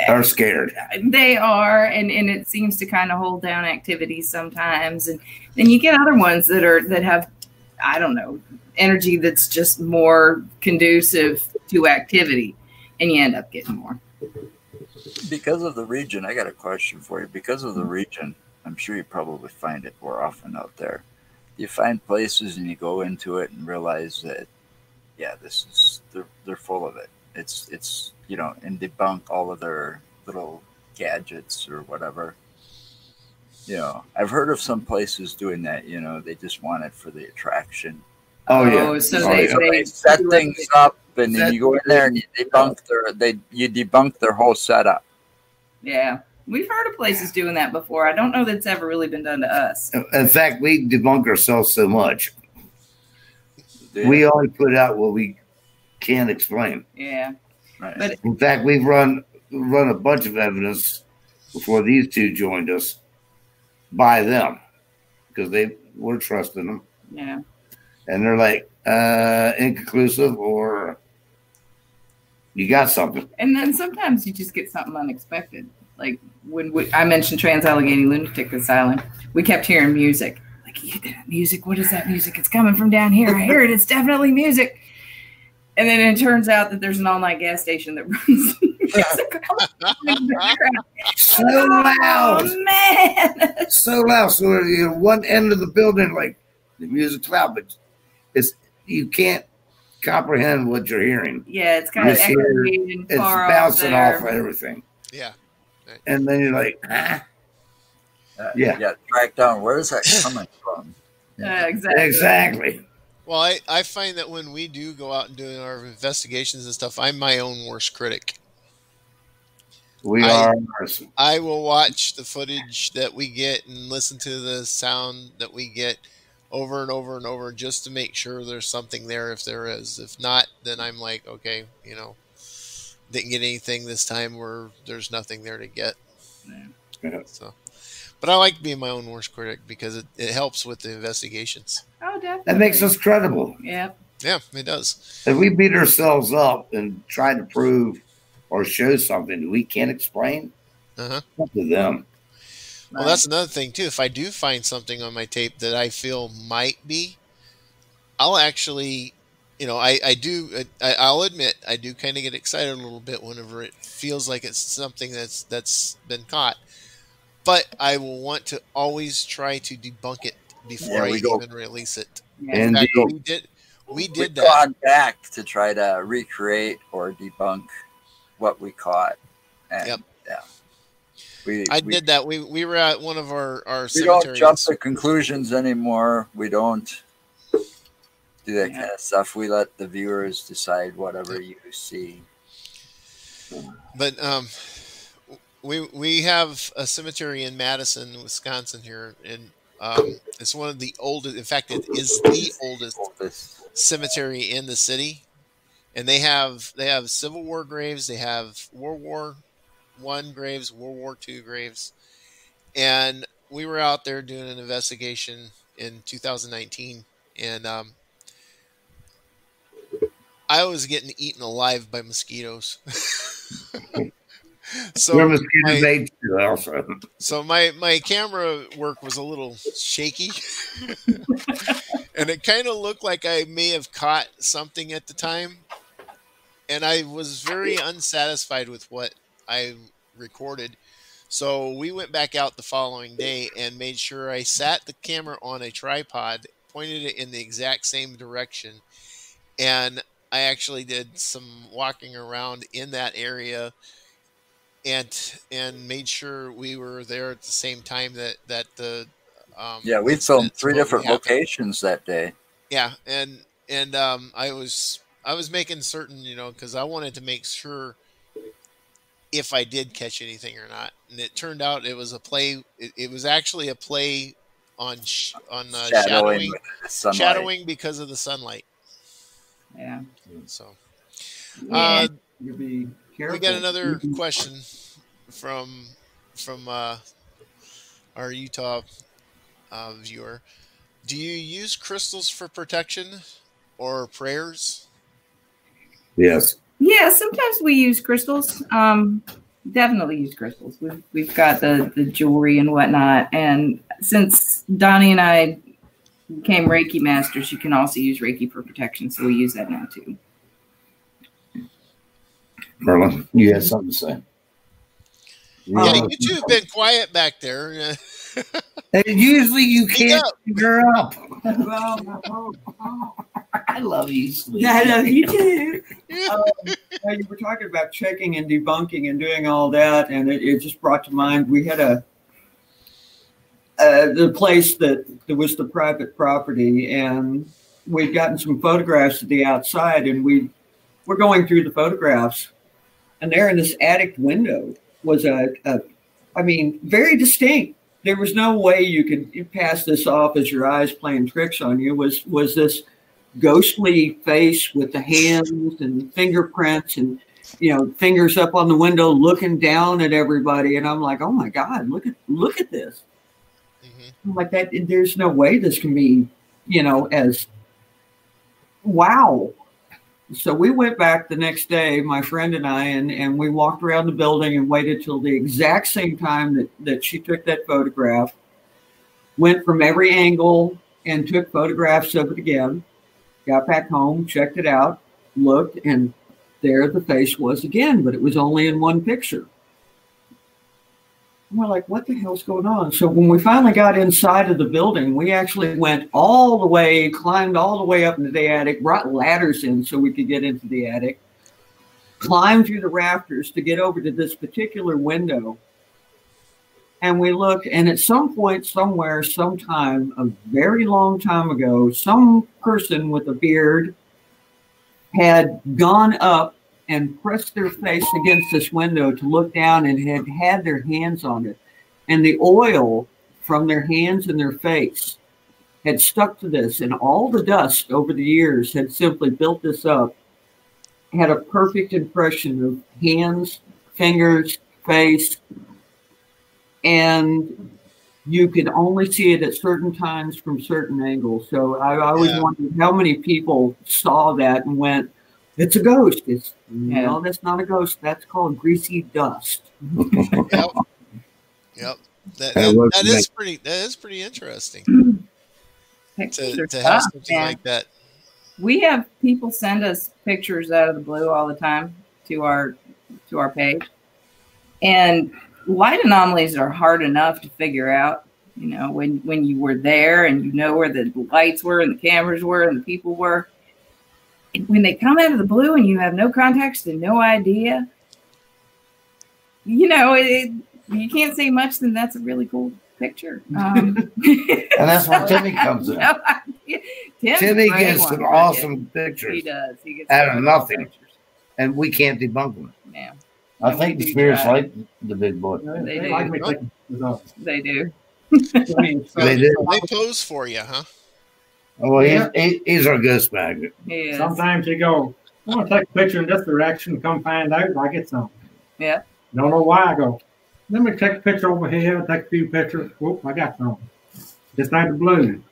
are scared. They are, and it seems to kind of hold down activities sometimes. And then you get other ones that have, I don't know, energy that's just more conducive to activity, and you end up getting more. Because of the region, I got a question for you. Because of the region, I'm sure you probably find it more often out there. You find places and you go into it and realize that, yeah, they're full of it. It's and debunk all of their little gadgets or whatever. I've heard of some places doing that. They just want it for the attraction. Oh yeah. So they set things up, and then you go in there and you debunk their whole setup. Yeah. We've heard of places doing that before. I don't know that it's ever really been done to us. In fact, we debunk ourselves so much. Yeah. We only put out what we can't explain. Yeah. Right. But in fact, we've run a bunch of evidence before these two joined us by them because we're trusting them. Yeah. And they're like, inconclusive, or you got something. And then sometimes you just get something unexpected. Like when I mentioned Trans-Allegheny Lunatic Asylum, we kept hearing music. Like, music, what is that music? It's coming from down here. I hear it. It's definitely music. And then it turns out that there's an all-night gas station that runs music. So loud. Oh, man. So loud. So one end of the building, like the music's loud, but you can't comprehend what you're hearing. Yeah, it's kind of echoing. It's bouncing off everything. Yeah. Right. And then you're like, yeah. Yeah, track down. Where is that coming from? Exactly. Well, I find that when we do go out and do our investigations and stuff, I'm my own worst critic. I will watch the footage that we get and listen to the sound that we get over and over and over just to make sure there's something there if there is. If not, then I'm like, okay, didn't get anything this time where there's nothing there to get. Yeah. So, but I like being my own worst critic because it helps with the investigations. Oh, definitely. That makes us credible. Yeah. Yeah, it does. If we beat ourselves up and try to prove or show something that we can't explain, it's up to them. Well, that's another thing too. If I do find something on my tape that I feel might be, I'll actually, I'll admit I do kind of get excited a little bit whenever it feels like it's something that's been caught. But I will want to always try to debunk it before I even release it. Yeah. And fact, we did that. Gone back to try to recreate or debunk what we caught. And, yep. Yeah. I did that. We were at one of our we cemeteries. Don't jump to conclusions anymore. We don't do that kind of stuff. We let the viewers decide whatever you see. But we have a cemetery in Madison, Wisconsin here, and it's one of the oldest. In fact, it is the oldest cemetery in the city. And they have Civil War graves. They have World War I graves, World War II graves. And we were out there doing an investigation in 2019, and I was getting eaten alive by mosquitoes. So my camera work was a little shaky, and it kind of looked like I may have caught something at the time, and I was very unsatisfied with what I recorded. So we went back out the following day and made sure I sat the camera on a tripod, pointed it in the exact same direction, and I actually did some walking around in that area and made sure we were there at the same time that the we filmed 3 different locations that day. Yeah, and I was making certain, because I wanted to make sure if I did catch anything or not. And it turned out it was a play. It was actually a play on Shadowing with the sunlight. shadowing because of the sunlight. Yeah. So, Yeah. You be careful. we got another question from our Utah viewer. Do you use crystals for protection or prayers? Yes. Yeah, sometimes we use crystals. Definitely use crystals. We've got the jewelry and whatnot. And since Donnie and I became Reiki masters, you can also use Reiki for protection. So we use that now too. Merlin, you had something to say? Yeah, you two have been quiet back there. And usually you Speak can't up. figure up. I love you, sweetie. Yeah, I love you too. You were talking about checking and debunking and doing all that, and it just brought to mind we had the place that was the private property, and we'd gotten some photographs of the outside, and we were going through the photographs, and there in this attic window was very distinct. There was no way you could pass this off as your eyes playing tricks on you. Was this ghostly face with the hands and fingerprints and fingers up on the window looking down at everybody, and I'm like, oh my God, look at this. Mm-hmm. I'm like, that there's no way this can be as wow. So we went back the next day, my friend and I, and we walked around the building and waited till the exact same time that she took that photograph, went from every angle and took photographs of it again, got back home, checked it out, looked, and there the face was again, but it was only in one picture. And we're like, what the hell's going on? So when we finally got inside of the building, we actually went all the way, climbed all the way up into the attic, brought ladders in so we could get into the attic, climbed through the rafters to get over to this particular window. And we looked, and at some point, somewhere, sometime, a very long time ago, some person with a beard had gone up and pressed their face against this window to look down and had their hands on it. And the oil from their hands and their face had stuck to this, and all the dust over the years had simply built this up, had a perfect impression of hands, fingers, face, and you could only see it at certain times from certain angles. So I always wondered how many people saw that and went, it's a ghost. No, that's not a ghost. That's called greasy dust. Yep. That is pretty interesting to have something like that. We have people send us pictures out of the blue all the time to our page, and light anomalies are hard enough to figure out. When you were there and where the lights were and the cameras were and the people were. When they come out of the blue and you have no context and no idea, you can't say much. Then that's a really cool picture. And that's where Timmy comes in. Timmy gets some awesome pictures. He does. He gets out of nothing, and we can't debunk them. Yeah. I think the spirits like the big boy. They do. Like me taking this off. They do. They do. They pose for you, huh? Well, he's our ghost magnet. Sometimes you go, I want to take a picture in this direction, come find out if I get something. Yeah. Don't know why. I go, let me take a picture over here, take a few pictures. Whoop, I got something. Just like the blue.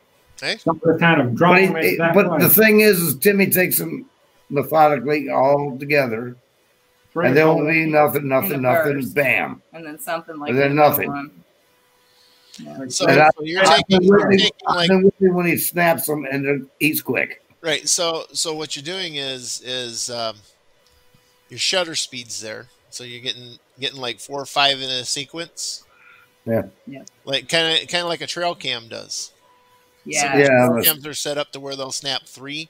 Hey. Something kind of dropping me that way. But the thing is Timmy takes them methodically all together. And there will be nothing, bam. And then something like and then nothing. So you're taking like when he snaps them and then eats quick. Right. So what you're doing is your shutter speed's there. So you're getting like 4 or 5 in a sequence. Yeah. Like kind of like a trail cam does. Yeah. So trail cams are set up to where they'll snap 3.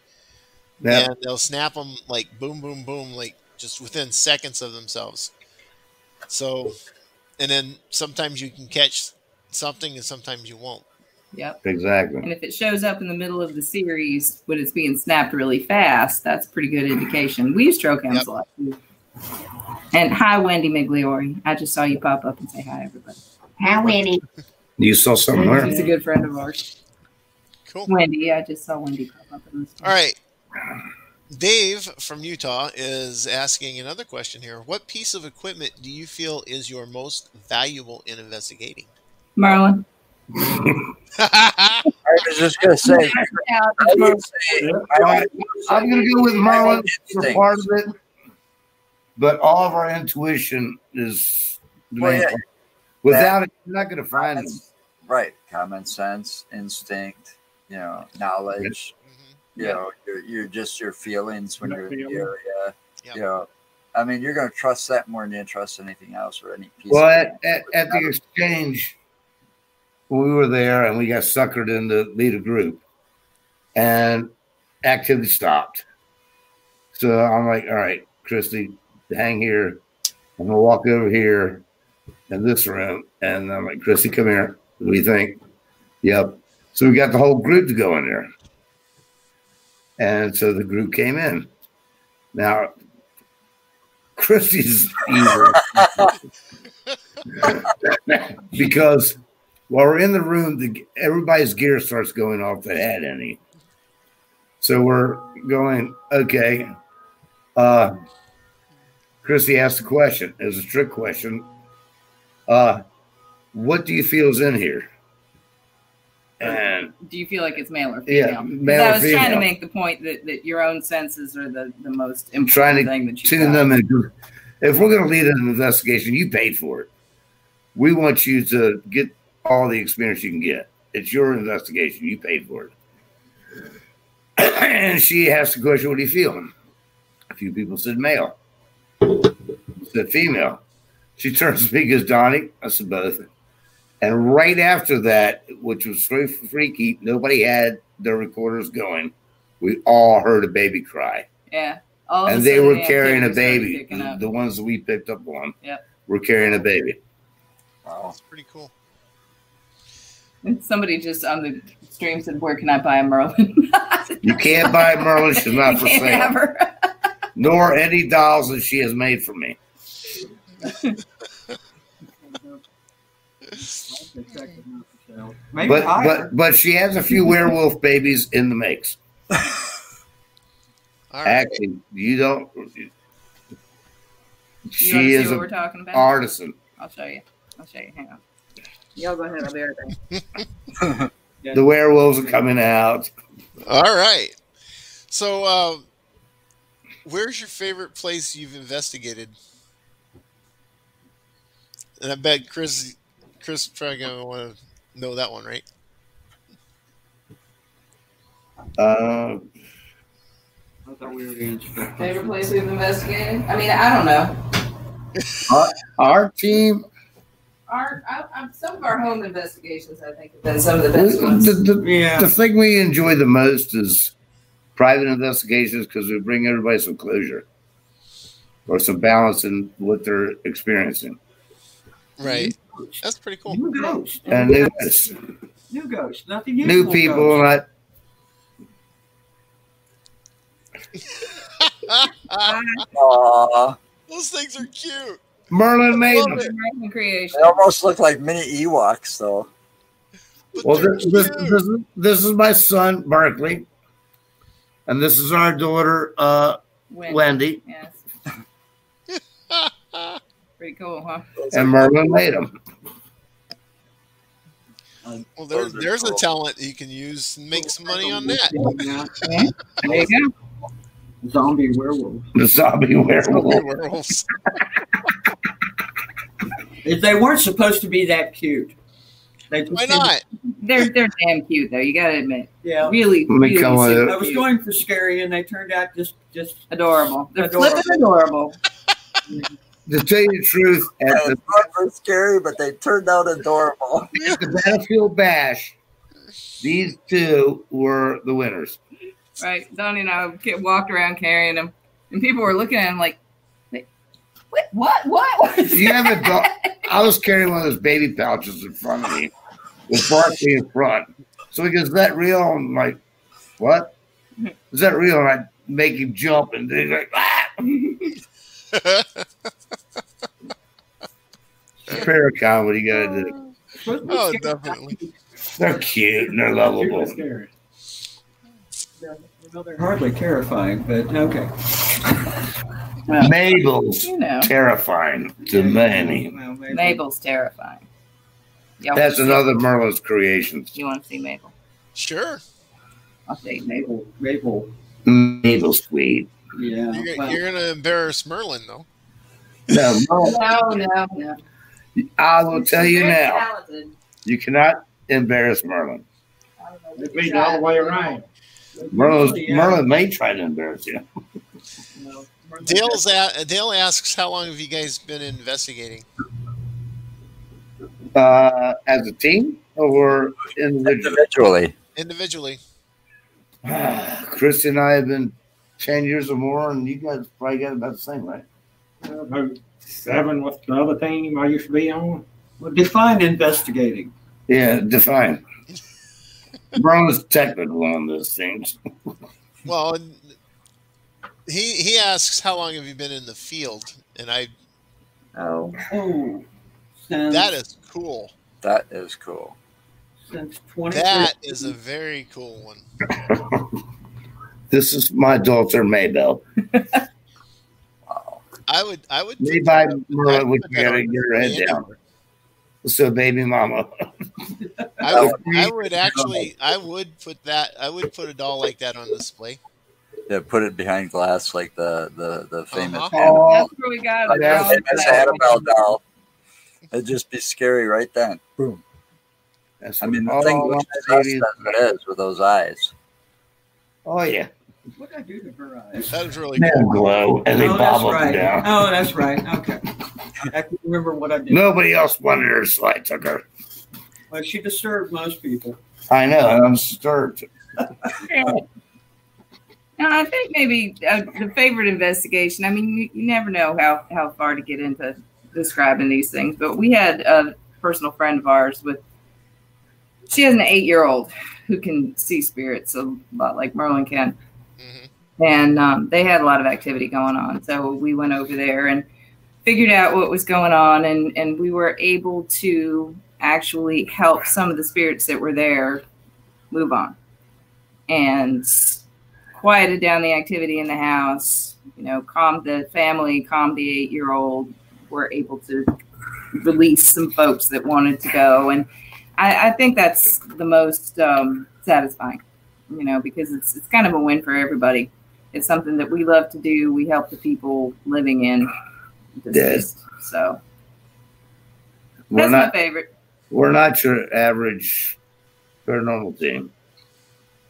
Yeah. And they'll snap them like boom, boom, boom, like just within seconds of themselves. So, and then sometimes you can catch something and sometimes you won't. Yep. Exactly. And if it shows up in the middle of the series when it's being snapped really fast, that's a pretty good indication. We use trail cams a lot too. And hi, Wendy Migliori. I just saw you pop up and say hi, everybody. Hi, Wendy. You saw somewhere? She's a good friend of ours. Cool. Wendy. I just saw Wendy pop up in this. All right. Dave from Utah is asking another question here. What piece of equipment do you feel is your most valuable in investigating? Marlon. I was just going to say, I'm going to go with Marlon for part of it, but all of our intuition is the main part. Without it, you're not going to find them. Right. Common sense, instinct, knowledge. You're just your feelings when you're in the area. Yep. I mean, you're going to trust that more than you trust anything else or any piece. Well, at the exchange, when we were there and we got suckered into lead a group, and activity stopped. So I'm like, all right, Christy, hang here. I'm gonna walk over here in this room, and I'm like, Christy, come here. What do you think? Yep. So we got the whole group to go in there. And so the group came in. Now, Christy's evil because while we're in the room, everybody's gear starts going off the head, Annie. So we're going, okay. Christy asked a question. It was a trick question. What do you feel is in here? And do you feel like it's male or female? Yeah, male or I was female. trying to make the point that your own senses are the most important trying thing to that you tune them in. If we're going to lead an investigation, you paid for it. We want you to get all the experience you can get. It's your investigation. You paid for it. And she asked the question, what do you feel? A few people said male. Said female. She turns to me and goes, Donnie, I said both. And right after that, which was so freaky, nobody had their recorders going. We all heard a baby cry. Yeah. And they were carrying a baby. The ones that we picked up on were carrying a baby. Wow. That's pretty cool. And somebody just on the stream said, where can I buy a Merlin? You can't buy a Merlin. She's not for sale. Nor any dolls that she has made for me. But she has a few werewolf babies in the mix. Right. Actually, you don't. She is what we're talking about? Artisan. I'll show you. Hang on. Y'all go ahead. I'll be right back. The werewolves are coming out. All right. So, where's your favorite place you've investigated? And I bet Chris probably gonna want to know that one, right? I thought we were going to Favorite place we've investigated? I mean, I don't know. Our team. Some of our home investigations, I think, have been some of the best ones. The thing we enjoy the most is private investigations because we bring everybody some closure or some balance in what they're experiencing. Right. That's pretty cool. New ghost. And New ghost. Nothing new people. Not. Those things are cute. Merlin made them. American creation. They almost look like mini Ewoks, though. Well, this is my son, Barkley. And this is our daughter, Wendy. Yes. Pretty cool, huh? And Merlin made them. Well, there's a talent you can use and make some money on that. There you go. Zombie werewolves. The zombie werewolves. They weren't supposed to be that cute. Why not? They're damn cute, though. You gotta admit. Yeah. Really, really I was going for scary, and they turned out just adorable. They're flipping adorable. To tell you the truth, They were scary, but they turned out adorable. At the Battlefield Bash, these two were the winners. Right. Donnie and I walked around carrying them, and people were looking at him like, what? You have a dog. I was carrying one of those baby pouches in front of me. with Barkley in front. So he goes, "Is that real?" I'm like, "What? Is that real?" And I make him jump, and he's like, "Ah!" Paracon, what do you gotta do? Oh, definitely. They're cute and they're lovable. Well, they're hardly terrifying, but okay. Well, Mabel's you know. terrifying to many. Well, maybe. Mabel's terrifying. Y'all That's wanna see- another Merlin's creations. You want to see Mabel? Sure. I'll show you Mabel. Mabel. Mabel's sweet. Yeah. You're going to embarrass Merlin, though. No, No. I will tell you Very now, talented. you cannot embarrass Merlin. I don't know what It's you me got. all the way around. Merlin may try to embarrass you. No, Dale asks, how long have you guys been investigating? As a team or individually? Individually. Christy and I have been 10 years or more, and you guys probably got about the same, right? About 7 with the other team I used to be on. Well, define investigating. Yeah, define. Merlin's technical on those things. Well, he asks, how long have you been in the field? And Oh. Oh, that is cool. That is cool. Since 20. That is a very cool one. This is my daughter, Maybell. Wow. I would Levi Merlin, would you gotta get your head down. So, baby mama. I would put a doll like that on display. Yeah, put it behind glass like the famous Oh, That's where we got it. That's- famous Annabelle doll. It'd just be scary right then. Boom. That's I mean, the all thing my looks babies- as it is with those eyes. Oh, yeah. What did I do to her eyes? That was really They cool. glow and they Oh, bob that's up right. and down. Oh, that's right. Okay. I can remember what I did. Nobody else wanted her, so I took her. Well, she disturbed most people. I know, and I'm disturbed. Now, I think maybe the favorite investigation. I mean, you never know how far to get into describing these things, but we had a personal friend of ours she has an 8-year-old who can see spirits a lot like Merlin can. Mm-hmm. And they had a lot of activity going on. So we went over there and figured out what was going on. And we were able to actually help some of the spirits that were there move on. And quieted down the activity in the house, calmed the family, calmed the 8-year-old, were able to release some folks that wanted to go. And I think that's the most satisfying, because it's kind of a win for everybody. It's something that we love to do. We help the people living in this. So that's my favorite. We're not your average paranormal team.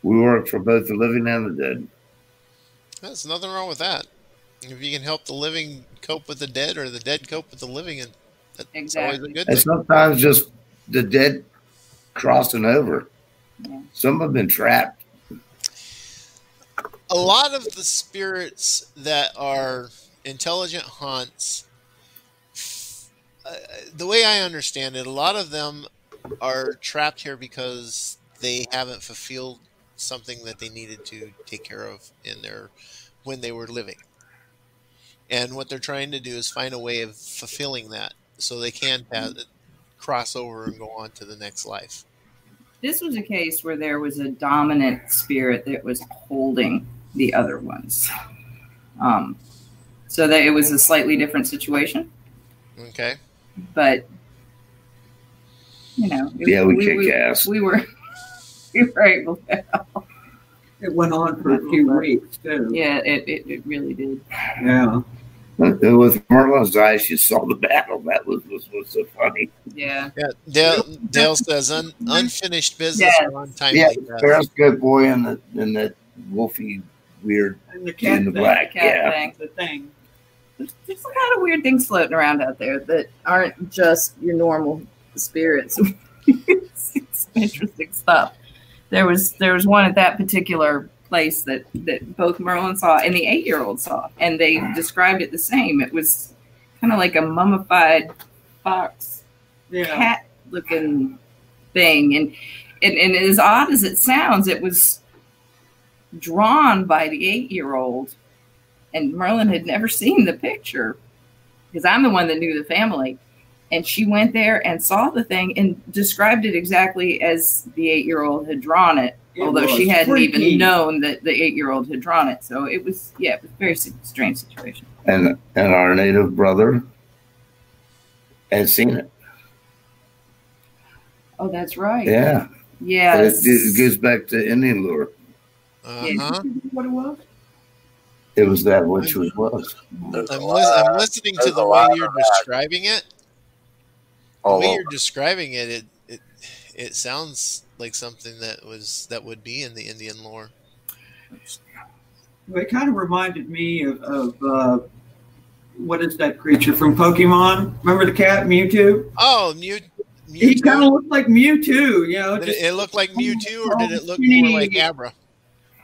We work for both the living and the dead. There's nothing wrong with that. If you can help the living cope with the dead or the dead cope with the living, and that's always a good And thing. sometimes just the dead crossing over. Yeah. Some have been trapped. A lot of the spirits that are intelligent haunts, the way I understand it, a lot of them are trapped here because they haven't fulfilled something that they needed to take care of when they were living. And what they're trying to do is find a way of fulfilling that so they can cross over and go on to the next life. This was a case where there was a dominant spirit that was holding the other ones. So that it was a slightly different situation. Okay. But, We kick ass. We were able to help. It went on for a few weeks, too. Yeah, it really did. Yeah. With Merlin's eyes, you saw the battle. That was so funny. Yeah. Yeah. Dale says unfinished business or untimely Yeah, death. Periscope boy and that wolfy weird And the in cat the thing. black. Cat Yeah. thing. The thing. There's a lot of weird things floating around out there that aren't just your normal spirits. It's interesting stuff. There was one at that particular place that both Merlin saw and the 8-year-old saw, and they described it the same. It was kind of like a mummified fox Yeah. cat looking thing. And as odd as it sounds, it was drawn by the 8-year-old, and Merlin had never seen the picture because I'm the one that knew the family. And she went there and saw the thing and described it exactly as the 8-year-old had drawn it, although she hadn't even known that the 8-year-old had drawn it. So it was a very strange situation. And our native brother had seen it. Oh, that's right. Yeah. Yes. It goes back to Indian lore. Uh-huh. What it was? It was that which was. I'm listening to the way you're describing it. The way you're describing it, it sounds like something that would be in the Indian lore. It kind of reminded me of what is that creature from Pokemon? Remember the cat Mewtwo? Oh, Mewtwo. He kind of looked like Mewtwo, you know. Did it look like Mewtwo, or did it look more like Abra?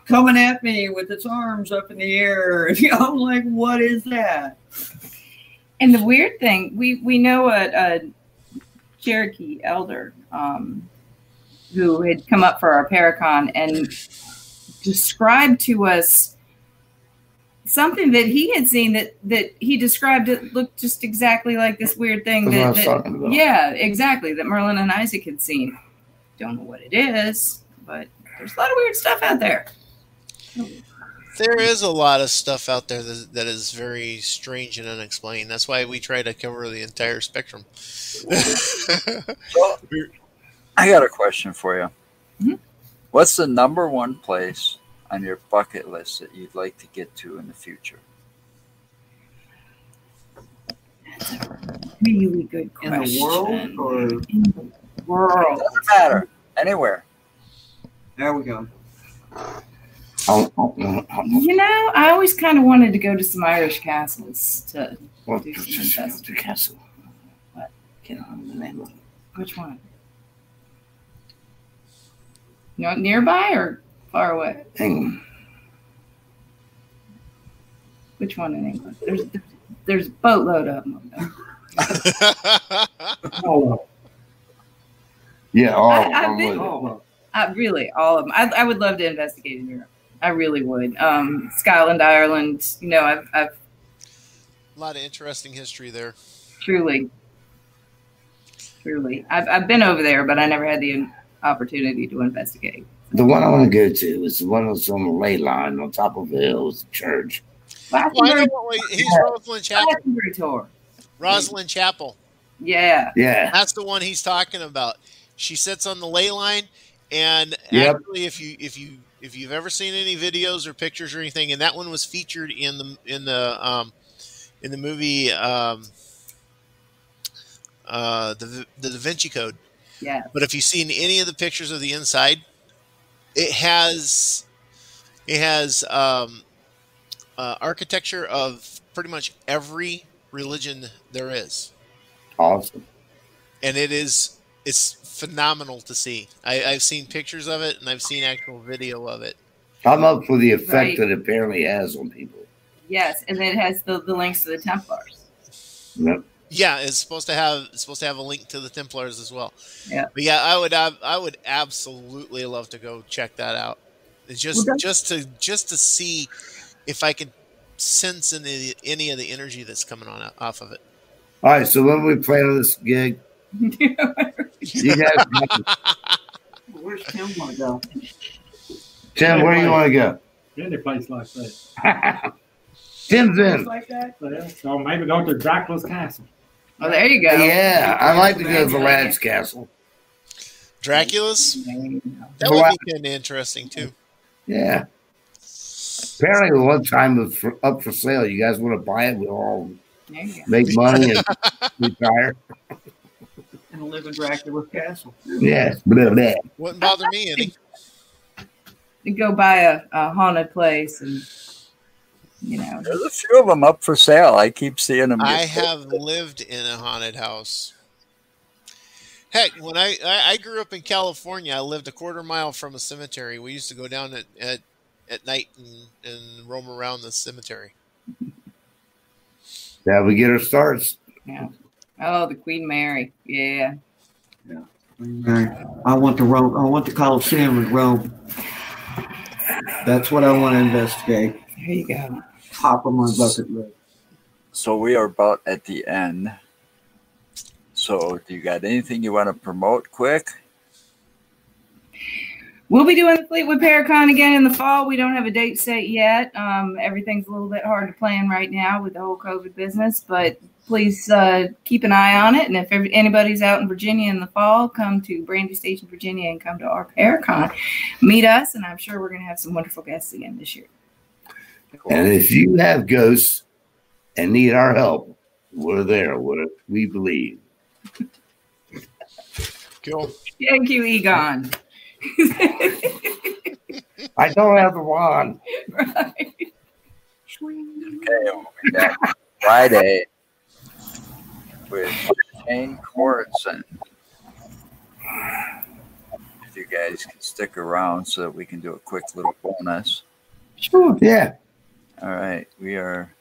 Coming at me with its arms up in the air. I'm like, what is that? And the weird thing, we know a Cherokee elder who had come up for our Paracon and described to us something that he had seen that he described it looked just exactly like this weird thing yeah, exactly, that Merlin and Isaac had seen. Don't know what it is, but there's a lot of weird stuff out there. There is a lot of stuff out there that is very strange and unexplained. That's why we try to cover the entire spectrum. So, I got a question for you. Mm-hmm. What's the #1 place on your bucket list that you'd like to get to in the future? That's a really good question. In the world or in the world? Doesn't matter. Anywhere. There we go. You know, I always kind of wanted to go to some Irish castles to do some investigation. Castle. What? Can't remember the name of it. Which one? No, nearby or far away? England. Which one in England? There's a boatload of them. All of Yeah, I've been, all of them. I would love to investigate in Europe. I really would. Scotland, Ireland. You know, I've a lot of interesting history there. Truly. I've been over there, but I never had the opportunity to investigate. The one I want to go to is the one that's on the ley line on top of the hill. It's a church. He's Rosalind Chapel. Rosalind Chapel. Yeah. That's the one he's talking about. She sits on the ley line, and actually, if you've ever seen any videos or pictures or anything, and that one was featured in the movie the Da Vinci Code. Yeah. But if you've seen any of the pictures of the inside, it has architecture of pretty much every religion there is. Awesome. And it's phenomenal to see. I've seen pictures of it, and I've seen actual video of it. I'm up for the effect that it apparently has on people. Yes, and then it has the links to the Templars. Yep. Yeah, it's supposed to have a link to the Templars as well. Yeah, but yeah, I would absolutely love to go check that out. It's just to see if I could sense any of the energy that's coming off of it. All right, so when we plan this gig, you guys. Where's Tim want to go? Tim, where do you want to go? Any place like that. Tim's in. Like that? So maybe go to Dracula's castle. Oh, there you go. Yeah, I'd like to go to the lad's castle. Dracula's? That would be kind of interesting, too. Yeah. Apparently, one time it was up for sale. You guys want to buy it? We'll all make money and retire. And live in Dracula's castle. Yes. Blah, blah. Wouldn't bother me any. You go buy a haunted place and, you know. There's a few of them up for sale. I keep seeing them. I have lived in a haunted house. Heck, when I grew up in California, I lived a quarter mile from a cemetery. We used to go down at night and roam around the cemetery. Yeah, we get our starts. Yeah. Oh, the Queen Mary. Yeah. I want to Rome. I want the Colosseum in Rome. That's what I want to investigate. There you go. Top of my bucket list. So we are about at the end. So do you got anything you want to promote quick? We'll be doing the Fleetwood Paracon again in the fall. We don't have a date set yet. Everything's a little bit hard to plan right now with the whole COVID business, but please keep an eye on it. And if anybody's out in Virginia in the fall, come to Brandy Station, Virginia, and come to our Paracon. Meet us, and I'm sure we're going to have some wonderful guests again this year. Cool. And if you have ghosts and need our help, we're there. We believe. Cool. Thank you, Egon. I don't have the wand. Right. Okay, we'll be back Friday with Shane Corson. If you guys can stick around so that we can do a quick little bonus. Sure. Yeah. All right, we are